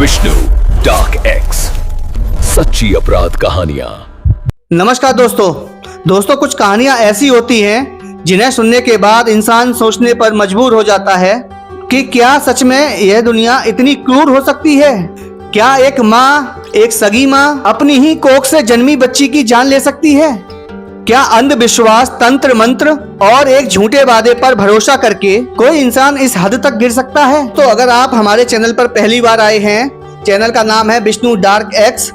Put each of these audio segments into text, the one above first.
Vishnu dark x, सच्ची अपराध कहानियां। नमस्कार दोस्तों, कुछ कहानियां ऐसी होती हैं जिन्हें सुनने के बाद इंसान सोचने पर मजबूर हो जाता है कि क्या सच में यह दुनिया इतनी क्रूर हो सकती है। क्या एक माँ, एक सगी माँ अपनी ही कोख से जन्मी बच्ची की जान ले सकती है। क्या अंधविश्वास, तंत्र मंत्र और एक झूठे वादे पर भरोसा करके कोई इंसान इस हद तक गिर सकता है। तो अगर आप हमारे चैनल पर पहली बार आए हैं, चैनल का नाम है विष्णु डार्क एक्स,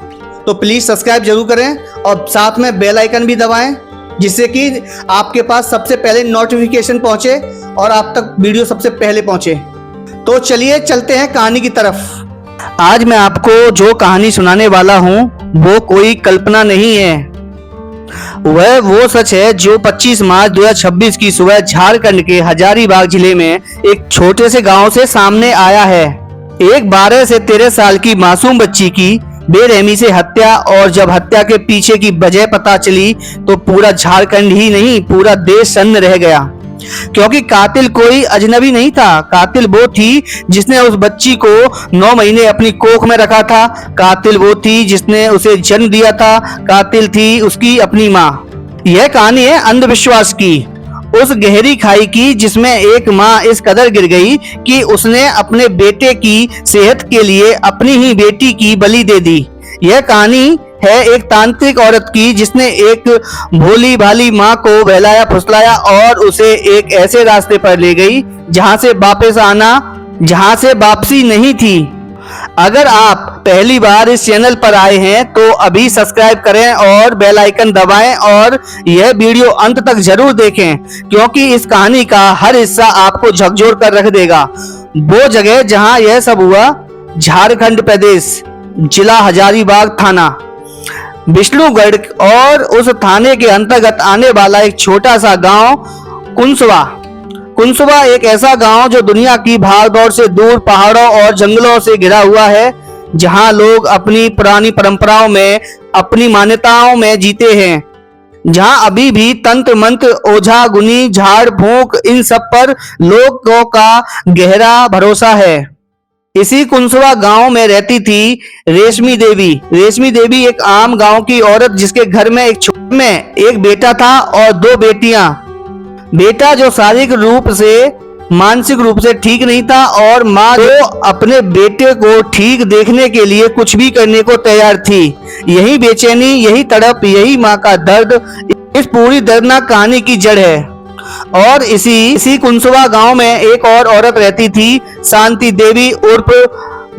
तो प्लीज सब्सक्राइब जरूर करें और साथ में बेल आइकन भी दबाएं, जिससे कि आपके पास सबसे पहले नोटिफिकेशन पहुंचे और आप तक वीडियो सबसे पहले पहुंचे। तो चलिए चलते हैं कहानी की तरफ। आज मैं आपको जो कहानी सुनाने वाला हूं वो कोई कल्पना नहीं है, वह वो सच है जो 25 मार्च 2026 की सुबह झारखंड के हजारीबाग जिले में एक छोटे से गांव से सामने आया है। एक 12 से 13 साल की मासूम बच्ची की बेरहमी से हत्या, और जब हत्या के पीछे की वजह पता चली तो पूरा झारखंड ही नहीं पूरा देश सन्न रह गया, क्योंकि कातिल कोई अजनबी नहीं था। कातिल वो थी जिसने उस बच्ची को 9 महीने अपनी कोख में रखा था। कातिल वो थी जिसने उसे जन्म दिया था। कातिल थी उसकी अपनी माँ। यह कहानी है अंधविश्वास की, उस गहरी खाई की जिसमें एक माँ इस कदर गिर गई कि उसने अपने बेटे की सेहत के लिए अपनी ही बेटी की बलि दे दी। यह कहानी है एक तांत्रिक औरत की जिसने एक भोली भाली माँ को बहलाया फुसलाया और उसे एक ऐसे रास्ते पर ले गई जहां से वापसी नहीं थी। अगर आप पहली बार इस चैनल पर आए हैं तो अभी सब्सक्राइब करें और बेल आइकन दबाएं और यह वीडियो अंत तक जरूर देखें, क्योंकि इस कहानी का हर हिस्सा आपको झकझोर कर रख देगा। वो जगह जहां यह सब हुआ, झारखंड प्रदेश, जिला हजारीबाग, थाना विष्णुगढ़, और उस थाने के अंतर्गत आने वाला एक छोटा सा गांव कुंसवा एक ऐसा गांव जो दुनिया की भागदौड़ से दूर पहाड़ों और जंगलों से घिरा हुआ है, जहां लोग अपनी पुरानी परंपराओं में, अपनी मान्यताओं में जीते हैं, जहां अभी भी तंत्र मंत्र, ओझा गुनी, झाड़ फूंक, इन सब पर लोगों का गहरा भरोसा है। इसी कुंसवा गांव में रहती थी रेशमी देवी। रेशमी देवी एक आम गांव की औरत जिसके घर में एक बेटा था और 2 बेटियां। बेटा जो शारीरिक रूप से, मानसिक रूप से ठीक नहीं था, और माँ जो अपने बेटे को ठीक देखने के लिए कुछ भी करने को तैयार थी। यही बेचैनी, यही तड़प, यही माँ का दर्द इस पूरी दर्दनाक कहानी की जड़ है। और इसी कुंसवा गांव में एक और औरत रहती थी, शांति देवी उर्फ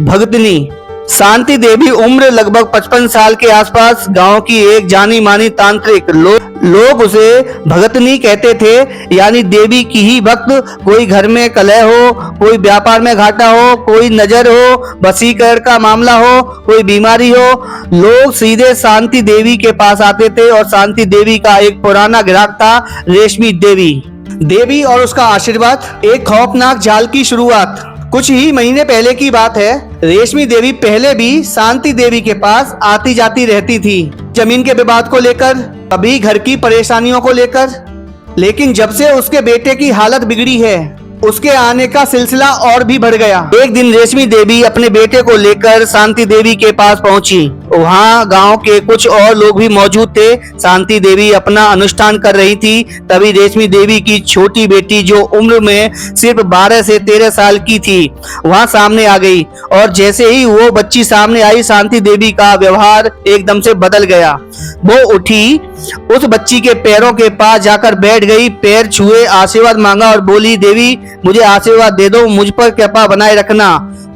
भगतनी। शांति देवी उम्र लगभग 55 साल के आसपास, गांव की एक जानी मानी तांत्रिक। लोग उसे भगतनी कहते थे, यानी देवी की ही भक्त। कोई घर में कलह हो, कोई व्यापार में घाटा हो, कोई नजर हो, वशीकरण का मामला हो, कोई बीमारी हो, लोग सीधे शांति देवी के पास आते थे। और शांति देवी का एक पुराना ग्राहक था रेशमी देवी और उसका आशीर्वाद। एक खौफनाक जाल की शुरुआत। कुछ ही महीने पहले की बात है। रेशमी देवी पहले भी शांति देवी के पास आती जाती रहती थी, जमीन के विवाद को लेकर, कभी घर की परेशानियों को लेकर। लेकिन जब से उसके बेटे की हालत बिगड़ी है, उसके आने का सिलसिला और भी बढ़ गया। एक दिन रेशमी देवी अपने बेटे को लेकर शांति देवी के पास पहुंची। वहां गांव के कुछ और लोग भी मौजूद थे। शांति देवी अपना अनुष्ठान कर रही थी, तभी रेशमी देवी की छोटी बेटी, जो उम्र में सिर्फ 12 से 13 साल की थी, वहां सामने आ गई। और जैसे ही वो बच्ची सामने आई, शांति देवी का व्यवहार एकदम से बदल गया। वो उठी, उस बच्ची के पैरों के पास जाकर बैठ गई, पैर छुए, आशीर्वाद मांगा और बोली, देवी मुझे आशीर्वाद दे दो, मुझ पर कृपा बनाए रखना।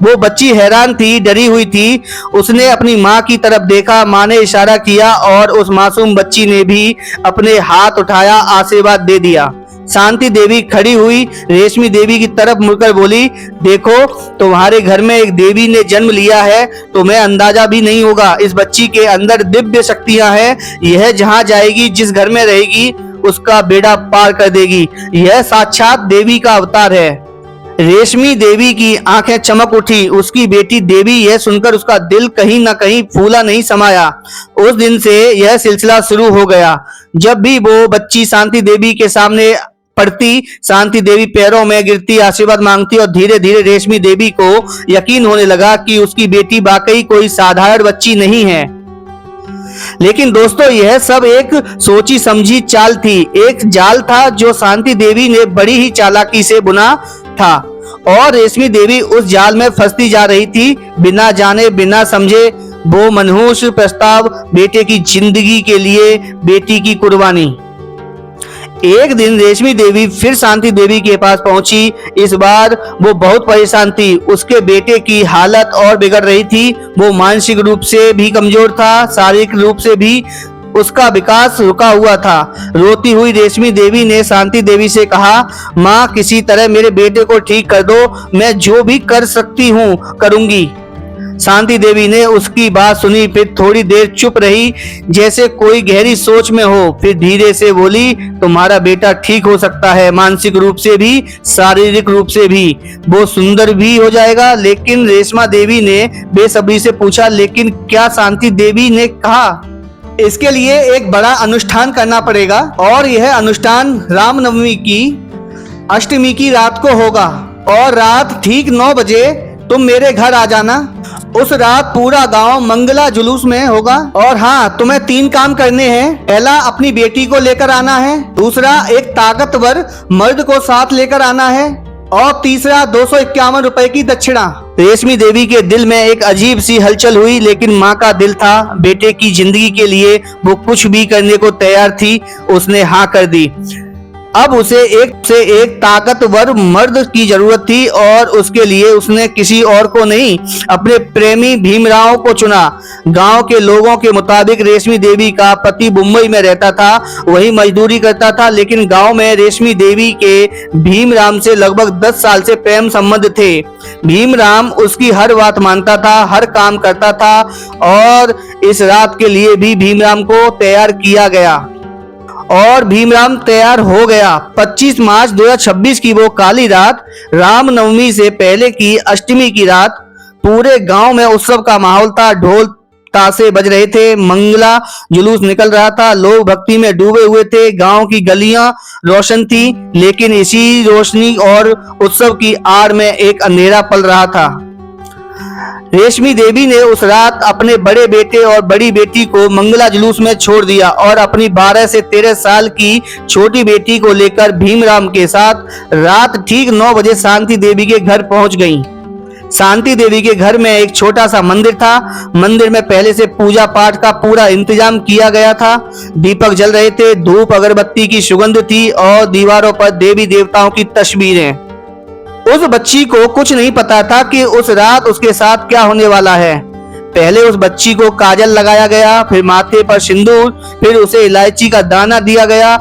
वो बच्ची हैरान थी, डरी हुई थी। उसने अपनी माँ की तरफ देखा, माँ ने इशारा किया और उस मासूम बच्ची ने भी अपने हाथ उठाया, आशीर्वाद दे दिया। शांति देवी खड़ी हुई, रेशमी देवी की तरफ मुड़कर बोली, देखो तुम्हारे घर में एक देवी ने जन्म लिया है, तुम्हें अंदाजा भी नहीं होगा। इस बच्ची के अंदर दिव्य शक्तियां हैं। यह जहां जाएगी, जिस घर में रहेगी, उसका बेड़ा पार कर देगी। यह साक्षात देवी का अवतार है। रेशमी देवी की आंखें चमक उठी। उसकी बेटी देवी यह सुनकर उसका दिल कहीं ना कहीं फूला नहीं समाया। उस दिन से यह सिलसिला शुरू हो गया। जब भी वो बच्ची शांति देवी के सामने पड़ती शांति देवी पैरों में गिरती आशीर्वाद मांगती और धीरे धीरे रेशमी देवी को यकीन होने लगा कि उसकी बेटी वाकई कोई साधारण बच्ची नहीं है। लेकिन दोस्तों, यह सब एक सोची समझी चाल थी, एक जाल था जो शांति देवी ने बड़ी ही चालाकी से बुना था और रेशमी देवी उस जाल में फंसती जा रही थी, बिना जाने बिना समझे। वो मनहूस प्रस्ताव, बेटे की जिंदगी के लिए बेटी की कुर्बानी। एक दिन रेशमी देवी फिर शांति देवी के पास पहुंची। इस बार वो बहुत परेशान थी। उसके बेटे की हालत और बिगड़ रही थी। वो मानसिक रूप से भी कमजोर था, शारीरिक रूप से भी उसका विकास रुका हुआ था। रोती हुई रेशमी देवी ने शांति देवी से कहा, माँ, किसी तरह मेरे बेटे को ठीक कर दो, मैं जो भी कर सकती हूँ करूंगी। शांति देवी ने उसकी बात सुनी, फिर थोड़ी देर चुप रही जैसे कोई गहरी सोच में हो, फिर धीरे से बोली, तुम्हारा बेटा ठीक हो सकता है, मानसिक रूप से भी, शारीरिक रूप से भी, वो सुंदर भी हो जाएगा। लेकिन रेशमा देवी ने बेसब्री से पूछा, लेकिन क्या? शांति देवी ने कहा, इसके लिए एक बड़ा अनुष्ठान करना पड़ेगा और यह अनुष्ठान रामनवमी की अष्टमी की रात को होगा और रात ठीक 9 बजे तुम मेरे घर आ जाना। उस रात पूरा गांव मंगला जुलूस में होगा और हाँ, तुम्हें 3 काम करने हैं। पहला, अपनी बेटी को लेकर आना है। दूसरा, एक ताकतवर मर्द को साथ लेकर आना है और तीसरा 251 रुपए की दक्षिणा। रेशमी देवी के दिल में एक अजीब सी हलचल हुई, लेकिन माँ का दिल था, बेटे की जिंदगी के लिए वो कुछ भी करने को तैयार थी। उसने हाँ कर दी। अब उसे एक ताकतवर मर्द की जरूरत थी और उसके लिए उसने किसी और को नहीं, अपने प्रेमी भीमराव को चुना। गांव के लोगों के मुताबिक रेशमी देवी का पति मुंबई में रहता था, वही मजदूरी करता था, लेकिन गांव में रेशमी देवी के भीमराम से लगभग 10 साल से प्रेम संबंध थे। भीमराम उसकी हर बात मानता था, हर काम करता था और इस रात के लिए भी भीमराम को तैयार किया गया और भीमराम तैयार हो गया। 25 मार्च 2026 की वो काली रात, रामनवमी से पहले की अष्टमी की रात, पूरे गांव में उत्सव का माहौल था। ढोल ताशे बज रहे थे, मंगला जुलूस निकल रहा था, लोग भक्ति में डूबे हुए थे। गांव की गलियां रोशन थी, लेकिन इसी रोशनी और उत्सव की आड़ में एक अंधेरा पल रहा था। रेशमी देवी ने उस रात अपने बड़े बेटे और बड़ी बेटी को मंगला जुलूस में छोड़ दिया और अपनी 12 से 13 साल की छोटी बेटी को लेकर भीमराम के साथ रात ठीक 9 बजे शांति देवी के घर पहुंच गईं। शांति देवी के घर में एक छोटा सा मंदिर था। मंदिर में पहले से पूजा पाठ का पूरा इंतजाम किया गया था। दीपक जल रहे थे, धूप अगरबत्ती की सुगंध थी और दीवारों पर देवी देवताओं की तस्वीरें। उस बच्ची को कुछ नहीं पता था कि उस रात उसके साथ क्या होने वाला है। पहले उस बच्ची को काजल लगाया गया, फिर माथे पर सिंदूर, फिर उसे इलायची का दाना दिया गया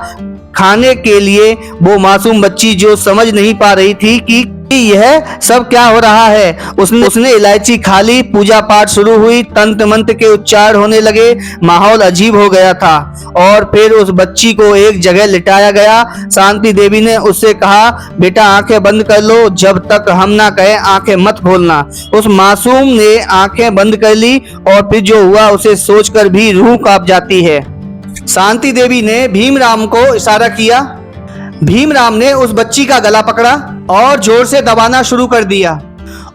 खाने के लिए। वो मासूम बच्ची जो समझ नहीं पा रही थी कि यह सब क्या हो रहा है, उसने इलायची खा ली। पूजा पाठ शुरू हुई, तंत्र मंत्र के उच्चार होने लगे, माहौल अजीब हो गया था और फिर उस बच्ची को एक जगह लिटाया गया। शांति देवी ने उससे कहा, बेटा आंखें बंद कर लो, जब तक हम ना कहें आंखें मत खोलना। उस मासूम ने आंखें बंद कर ली और फिर जो हुआ उसे सोचकर भी रूह कांप जाती है। शांति देवी ने भीमराम को इशारा किया। भीमराम ने उस बच्ची का गला पकड़ा और जोर से दबाना शुरू कर दिया।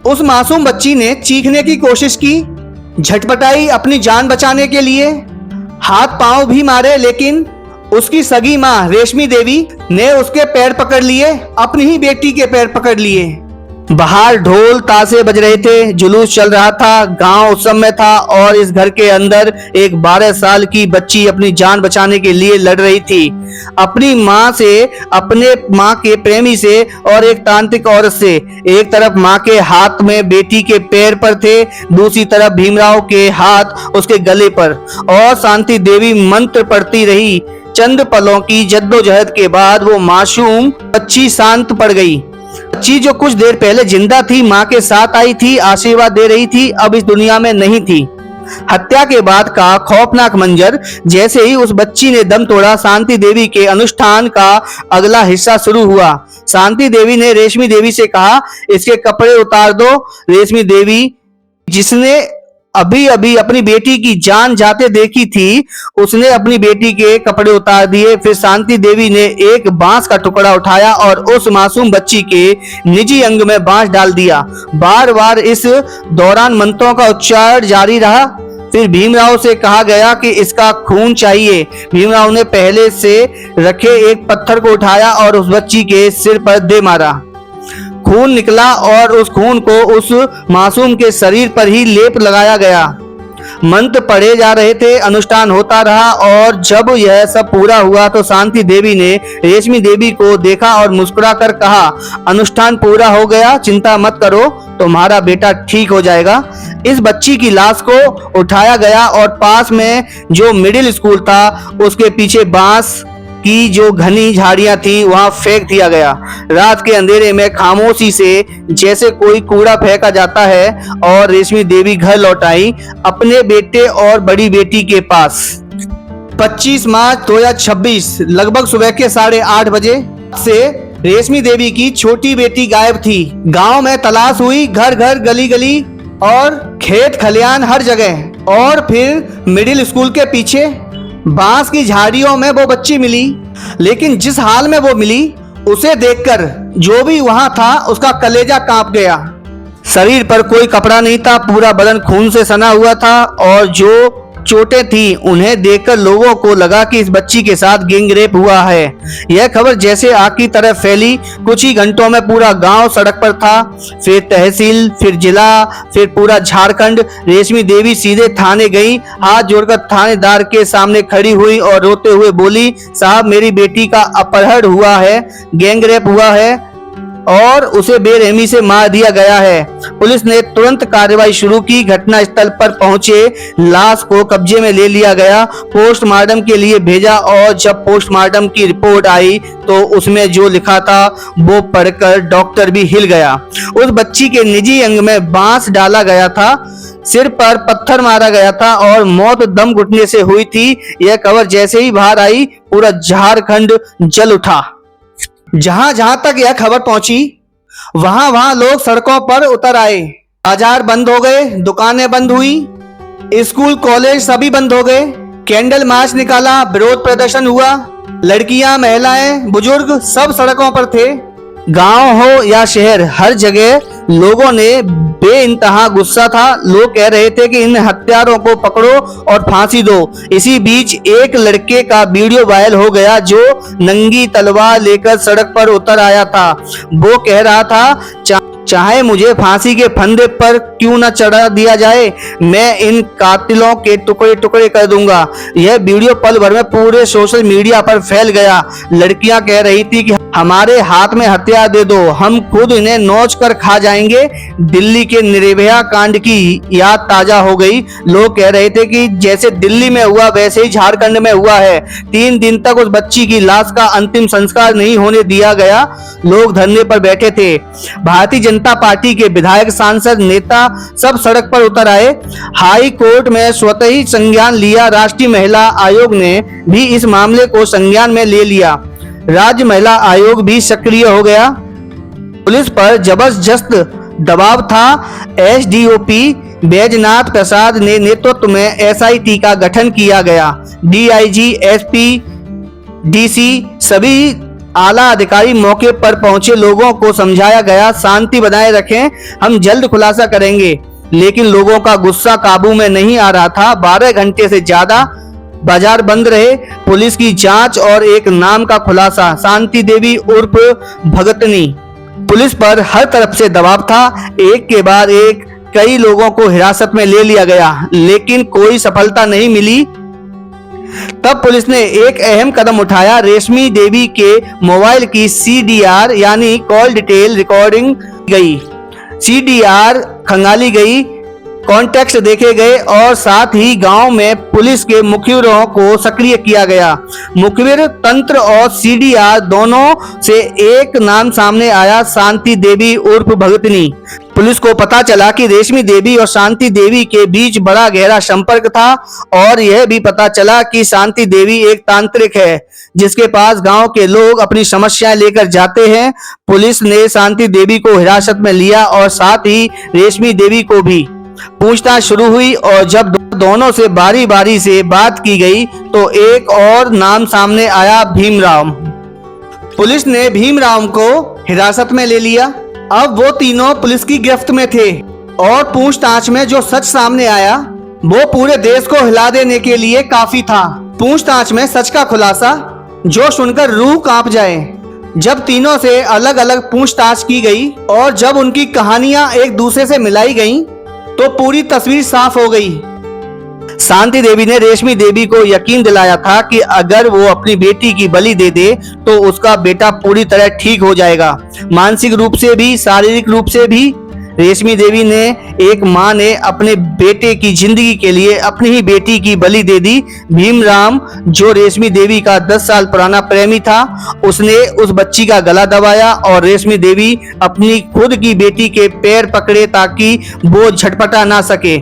उस मासूम बच्ची ने चीखने की कोशिश की, झटपटाई अपनी जान बचाने के लिए, हाथ पांव भी मारे, लेकिन उसकी सगी मां रेशमी देवी ने उसके पैर पकड़ लिए, अपनी ही बेटी के पैर पकड़ लिए। बाहर ढोल ताशे बज रहे थे, जुलूस चल रहा था, गांव उत्सव में था और इस घर के अंदर एक 12 साल की बच्ची अपनी जान बचाने के लिए लड़ रही थी, अपनी मां से, अपने मां के प्रेमी से और एक तांत्रिक औरत से। एक तरफ मां के हाथ में बेटी के पैर पर थे, दूसरी तरफ भीमराव के हाथ उसके गले पर, और शांति देवी मंत्र पढ़ती रही। चंद पलों की जद्दोजहद के बाद वो मासूम बच्ची शांत पड़ गई। बच्ची जो कुछ देर पहले जिंदा थी, मां के साथ आई थी, आशीर्वाद दे रही थी, अब इस दुनिया में नहीं थी। हत्या के बाद का खौफनाक मंजर। जैसे ही उस बच्ची ने दम तोड़ा, शांति देवी के अनुष्ठान का अगला हिस्सा शुरू हुआ। शांति देवी ने रेशमी देवी से कहा, इसके कपड़े उतार दो। रेशमी देवी, जिसने अभी अभी अपनी बेटी की जान जाते देखी थी, उसने अपनी बेटी के कपड़े उतार दिए। फिर शांति देवी ने एक बांस का टुकड़ा उठाया और उस मासूम बच्ची के निजी अंग में बांस डाल दिया। बार बार इस दौरान मंत्रों का उच्चारण जारी रहा। फिर भीमराव से कहा गया कि इसका खून चाहिए। भीमराव ने पहले से रखे एक पत्थर को उठाया और उस बच्ची के सिर पर दे मारा। खून निकला और उस खून को उस मासूम के शरीर पर ही लेप लगाया गया। मंत्र पढ़े जा रहे थे, अनुष्ठान होता रहा और जब यह सब पूरा हुआ तो शांति देवी ने रेशमी देवी को देखा और मुस्कुराकर कहा, अनुष्ठान पूरा हो गया, चिंता मत करो, तुम्हारा बेटा ठीक हो जाएगा। इस बच्ची की लाश को उठाया गया और पास में जो मिडिल स्कूल था उसके पीछे बांस की जो घनी झाड़ियां थी वहां फेंक दिया गया। रात के अंधेरे में खामोशी से जैसे कोई कूड़ा फेंका जाता है और रेशमी देवी घर लौट आई अपने बेटे और बड़ी बेटी के पास। 25 मार्च 2026 लगभग सुबह के 8:30 बजे से रेशमी देवी की छोटी बेटी गायब थी। गांव में तलाश हुई, घर घर, गली गली और खेत खलियान हर जगह। और फिर मिडिल स्कूल के पीछे बांस की झाड़ियों में वो बच्ची मिली। लेकिन जिस हाल में वो मिली उसे देखकर जो भी वहां था उसका कलेजा कांप गया। शरीर पर कोई कपड़ा नहीं था, पूरा बदन खून से सना हुआ था और जो चोटें थी उन्हें देखकर लोगों को लगा कि इस बच्ची के साथ गैंगरेप हुआ है। यह खबर जैसे आग की तरह फैली। कुछ ही घंटों में पूरा गांव सड़क पर था, फिर तहसील, फिर जिला, फिर पूरा झारखंड। रेशमी देवी सीधे थाने गई, हाथ जोड़कर थानेदार के सामने खड़ी हुई और रोते हुए बोली, साहब मेरी बेटी का अपहरण हुआ है, गैंगरेप हुआ है और उसे बेरहमी से मार दिया गया है। पुलिस ने तुरंत कार्रवाई शुरू की। घटना स्थल पर पहुंचे, लाश को कब्जे में ले लिया गया, पोस्टमार्टम के लिए भेजा और जब पोस्टमार्टम की रिपोर्ट आई तो उसमें जो लिखा था वो पढ़कर डॉक्टर भी हिल गया। उस बच्ची के निजी अंग में बांस डाला गया था, सिर पर पत्थर मारा गया था और मौत दम घुटने से हुई थी। यह खबर जैसे ही बाहर आई पूरा झारखंड जल उठा। जहां जहां तक यह खबर पहुंची वहां वहां लोग सड़कों पर उतर आए। बाजार बंद हो गए, दुकानें बंद हुई, स्कूल कॉलेज सभी बंद हो गए। कैंडल मार्च निकाला, विरोध प्रदर्शन हुआ। लड़कियां, महिलाएं, बुजुर्ग सब सड़कों पर थे। गांव हो या शहर, हर जगह लोगों ने बेइंतहा गुस्सा था। लोग कह रहे थे कि इन हत्यारों को पकड़ो और फांसी दो। इसी बीच एक लड़के का वीडियो वायरल हो गया जो नंगी तलवार लेकर सड़क पर उतर आया था। वो कह रहा था, चाहे मुझे फांसी के फंदे पर क्यों न चढ़ा दिया जाए, मैं इन कातिलों के टुकड़े टुकड़े कर दूंगा। यह वीडियो पल भर में पूरे सोशल मीडिया पर फैल गया। लड़कियां कह रही थी कि हमारे हाथ में हथियार दे दो, हम खुद इन्हें नोच कर खा जाएंगे। दिल्ली के निर्भया कांड की याद ताजा हो गई। लोग कह रहे थे कि जैसे दिल्ली में हुआ वैसे ही झारखंड में हुआ है। 3 दिन तक उस बच्ची की लाश का अंतिम संस्कार नहीं होने दिया गया। लोग धरने पर बैठे थे। भारतीय जनता पार्टी के विधायक, सांसद, नेता सब सड़क पर उतर आए। हाई कोर्ट में स्वतः ही संज्ञान लिया। राष्ट्रीय महिला आयोग ने भी इस मामले को संज्ञान में ले लिया। राज्य महिला आयोग भी सक्रिय हो गया। पुलिस पर जबरदस्त दबाव था। एसडीओपी बैजनाथ प्रसाद ने नेतृत्व में एसआईटी का गठन किया गया। डीआईजी, एसपी, डीसी सभी आला अधिकारी मौके पर पहुंचे। लोगों को समझाया गया, शांति बनाए रखें, हम जल्द खुलासा करेंगे। लेकिन लोगों का गुस्सा काबू में नहीं आ रहा था। 12 घंटे से ज्यादा बाजार बंद रहे। पुलिस की जांच और एक नाम का खुलासा, शांति देवी उर्फ भगतनी। पुलिस पर हर तरफ से दबाव था। एक के बाद एक कई लोगों को हिरासत में ले लिया गया, लेकिन कोई सफलता नहीं मिली। तब पुलिस ने एक अहम कदम उठाया। रेशमी देवी के मोबाइल की सीडीआर यानी कॉल डिटेल रिकॉर्डिंग गई, सीडीआर खंगाली गई, कॉन्टेक्स्ट देखे गए और साथ ही गांव में पुलिस के मुखबिरों को सक्रिय किया गया। मुखबिर तंत्र और सीडीआर दोनों से एक नाम सामने आया, शांति देवी उर्फ भगतनी। पुलिस को पता चला कि रेशमी देवी और शांति देवी के बीच बड़ा गहरा संपर्क था और यह भी पता चला कि शांति देवी एक तांत्रिक है जिसके पास गांव के लोग अपनी समस्याएं लेकर जाते हैं। पुलिस ने शांति देवी को हिरासत में लिया और साथ ही रेशमी देवी को भी। पूछताछ शुरू हुई और जब दोनों से बारी बारी से बात की गई तो एक और नाम सामने आया, भीमराव। पुलिस ने भीमराव को हिरासत में ले लिया। अब वो तीनों पुलिस की गिरफ्त में थे और पूछताछ में जो सच सामने आया वो पूरे देश को हिला देने के लिए काफी था। पूछताछ में सच का खुलासा जो सुनकर रूह कांप जाए। जब तीनों से अलग अलग पूछताछ की गई और जब उनकी कहानियां एक दूसरे से मिलाई गईं, तो पूरी तस्वीर साफ हो गई। शांति देवी ने रेशमी देवी को यकीन दिलाया था कि अगर वो अपनी बेटी की बलि दे दे तो उसका बेटा पूरी तरह ठीक हो जाएगा, मानसिक रूप से भी, शारीरिक रूप से भी। रेशमी देवी ने, एक माँ ने अपने बेटे की जिंदगी के लिए अपनी ही बेटी की बलि दे दी। भीमराव, जो रेशमी देवी का 10 साल पुराना प्रेमी था, उसने उस बच्ची का गला दबाया और रेशमी देवी अपनी खुद की बेटी के पैर पकड़े ताकि वो झटपटा ना सके।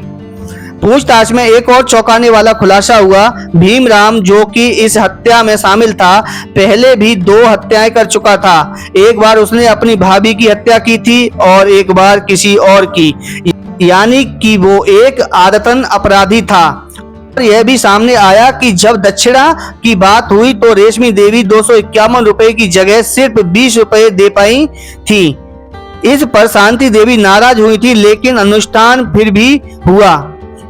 पूछताछ में एक और चौंकाने वाला खुलासा हुआ। भीमराव, जो कि इस हत्या में शामिल था, पहले भी 2 हत्याएं कर चुका था। एक बार उसने अपनी भाभी की हत्या की थी और एक बार किसी और की, यानी कि वो एक आदतन अपराधी था। यह भी सामने आया कि जब दक्षिणा की बात हुई तो रेशमी देवी 251 रुपए की जगह सिर्फ 20 रुपए दे पाई थी। इस पर शांति देवी नाराज हुई थी, लेकिन अनुष्ठान फिर भी हुआ।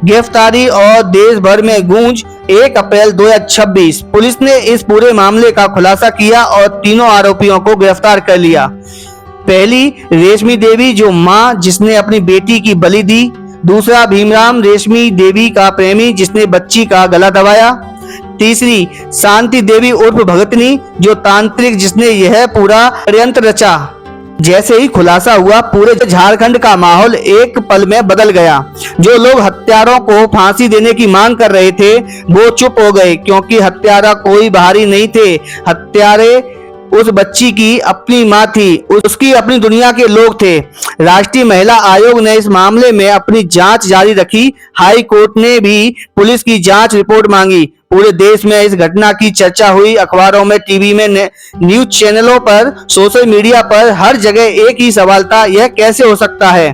गिरफ्तारी और देश भर में गूंज। 1 अप्रैल 2026 पुलिस ने इस पूरे मामले का खुलासा किया और तीनों आरोपियों को गिरफ्तार कर लिया। पहली, रेशमी देवी, जो मां जिसने अपनी बेटी की बलि दी। दूसरा, भीमराव, रेशमी देवी का प्रेमी, जिसने बच्ची का गला दबाया। तीसरी, शांति देवी उर्फ भगतनी, जो तांत्रिक, जिसने यह पूरा षड्यंत्र रचा। जैसे ही खुलासा हुआ, पूरे झारखंड का माहौल एक पल में बदल गया। जो लोग हत्यारों को फांसी देने की मांग कर रहे थे वो चुप हो गए, क्योंकि हत्यारा कोई बाहरी नहीं थे। हत्यारे उस बच्ची की अपनी मां थी, उसकी अपनी दुनिया के लोग थे। राष्ट्रीय महिला आयोग ने इस मामले में अपनी जांच जारी रखी। हाई कोर्ट ने भी पुलिस की जांच रिपोर्ट मांगी। पूरे देश में इस घटना की चर्चा हुई। अखबारों में, टीवी में, न्यूज चैनलों पर, सोशल मीडिया पर, हर जगह एक ही सवाल था, यह कैसे हो सकता है?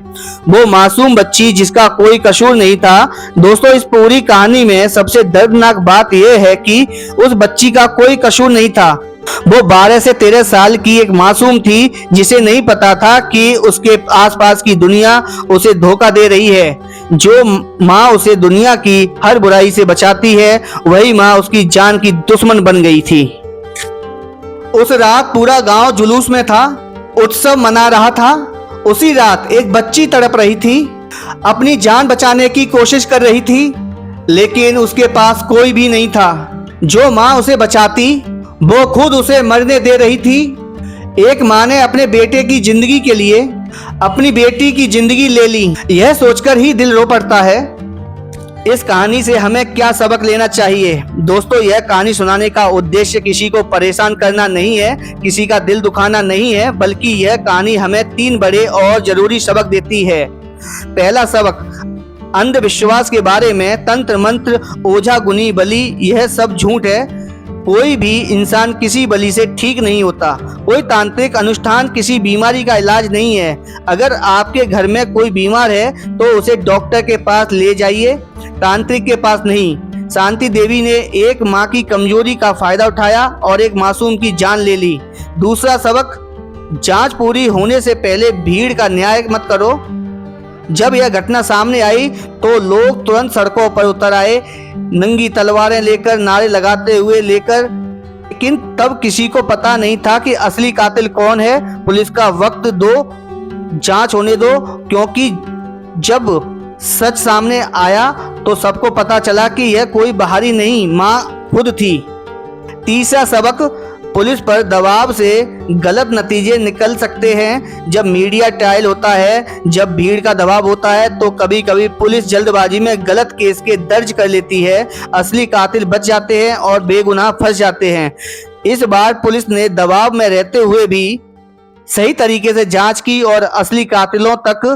वो मासूम बच्ची जिसका कोई कसूर नहीं था। दोस्तों, इस पूरी कहानी में सबसे दर्दनाक बात यह है कि उस बच्ची का कोई कसूर नहीं था। वो 12 से 13 साल की एक मासूम थी, जिसे नहीं पता था कि उसके आसपास की दुनिया उसे धोखा दे रही है। जो माँ उसे दुनिया की हर बुराई से बचाती है, वही माँ उसकी जान की दुश्मन बन गई थी। उस रात पूरा गांव जुलूस में था, उत्सव मना रहा था। उसी रात एक बच्ची तड़प रही थी, अपनी जान बचाने की कोशिश कर रही थी, लेकिन उसके पास कोई भी नहीं था। जो माँ उसे बचाती, वो खुद उसे मरने दे रही थी। एक माँ ने अपने बेटे की जिंदगी के लिए अपनी बेटी की जिंदगी ले ली। यह सोचकर ही दिल रो पड़ता है। इस कहानी से हमें क्या सबक लेना चाहिए? दोस्तों, यह कहानी सुनाने का उद्देश्य किसी को परेशान करना नहीं है, किसी का दिल दुखाना नहीं है, बल्कि यह कहानी हमें 3 बड़े और जरूरी सबक देती है। पहला सबक, अंधविश्वास के बारे में। तंत्र मंत्र, ओझा गुनी, बलि, यह सब झूठ है। कोई भी इंसान किसी बलि से ठीक नहीं होता। कोई तांत्रिक अनुष्ठान किसी बीमारी का इलाज नहीं है। अगर आपके घर में कोई बीमार है तो उसे डॉक्टर के पास ले जाइए, तांत्रिक के पास नहीं। शांति देवी ने एक माँ की कमजोरी का फायदा उठाया और एक मासूम की जान ले ली। दूसरा सबक, जांच पूरी होने से पहले भीड़ का न्याय मत करो। जब यह घटना सामने आई तो लोग तुरंत सड़कों पर उतर आए, नंगी तलवारें लेकर, नारे लगाते हुए लेकिन तब किसी को पता नहीं था कि असली कातिल कौन है। पुलिस का वक्त दो, जांच होने दो, क्योंकि जब सच सामने आया तो सबको पता चला कि यह कोई बाहरी नहीं, माँ खुद थी। तीसरा सबक, पुलिस पर दबाव से गलत नतीजे निकल सकते हैं। जब मीडिया ट्रायल होता है, जब भीड़ का दबाव होता है, तो कभी कभी पुलिस जल्दबाजी में गलत केस के दर्ज कर लेती है। असली कातिल बच जाते हैं और बेगुनाह फंस जाते हैं। इस बार पुलिस ने दबाव में रहते हुए भी सही तरीके से जांच की और असली कातिलों तक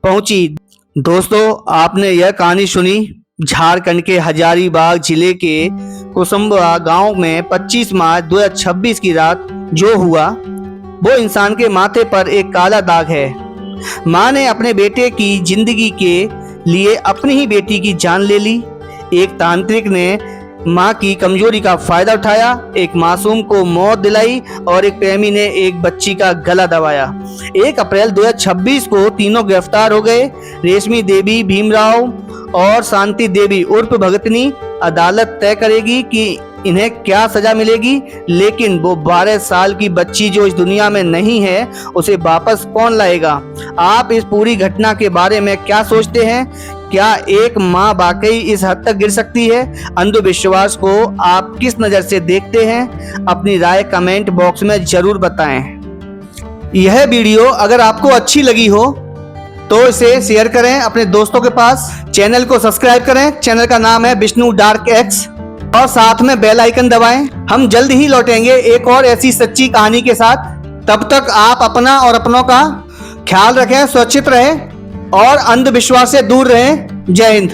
पहुंची। दोस्तों, आपने यह कहानी सुनी झारखंड के हजारीबाग जिले के कुसुम्बा गांव में 25 मार्च 2026 की रात जो हुआ, वो इंसान के माथे पर एक काला दाग है। माँ ने अपने बेटे की जिंदगी के लिए अपनी ही बेटी की जान ले ली। एक तांत्रिक ने मां की कमजोरी का फायदा उठाया, एक मासूम को मौत दिलाई और एक प्रेमी ने एक बच्ची का गला दबाया। 1 अप्रैल 2026 को तीनों गिरफ्तार हो गए। रेशमी देवी, भीमराव और शांति देवी उर्फ भगतनी। अदालत तय करेगी कि इन्हें क्या सजा मिलेगी, लेकिन वो 12 साल की बच्ची जो इस दुनिया में नहीं है उसे वापस कौन लाएगा? आप इस पूरी घटना के बारे में क्या सोचते हैं? क्या एक माँ वाकई इस हद तक गिर सकती है? अंधविश्वास को आप किस नज़र से देखते हैं? अपनी राय कमेंट बॉक्स में जरूर बताएं। यह वीडियो अगर आपको अच्छी लगी हो तो इसे शेयर करें अपने दोस्तों के पास। चैनल को सब्सक्राइब करें। चैनल का नाम है विष्णु डार्क एक्स और साथ में बेल आइकन दबाएं। हम जल्द ही लौटेंगे एक और ऐसी सच्ची कहानी के साथ। तब तक आप अपना और अपनों का ख्याल रखें, सुरक्षित रहें और अंधविश्वास से दूर रहें। जय हिंद।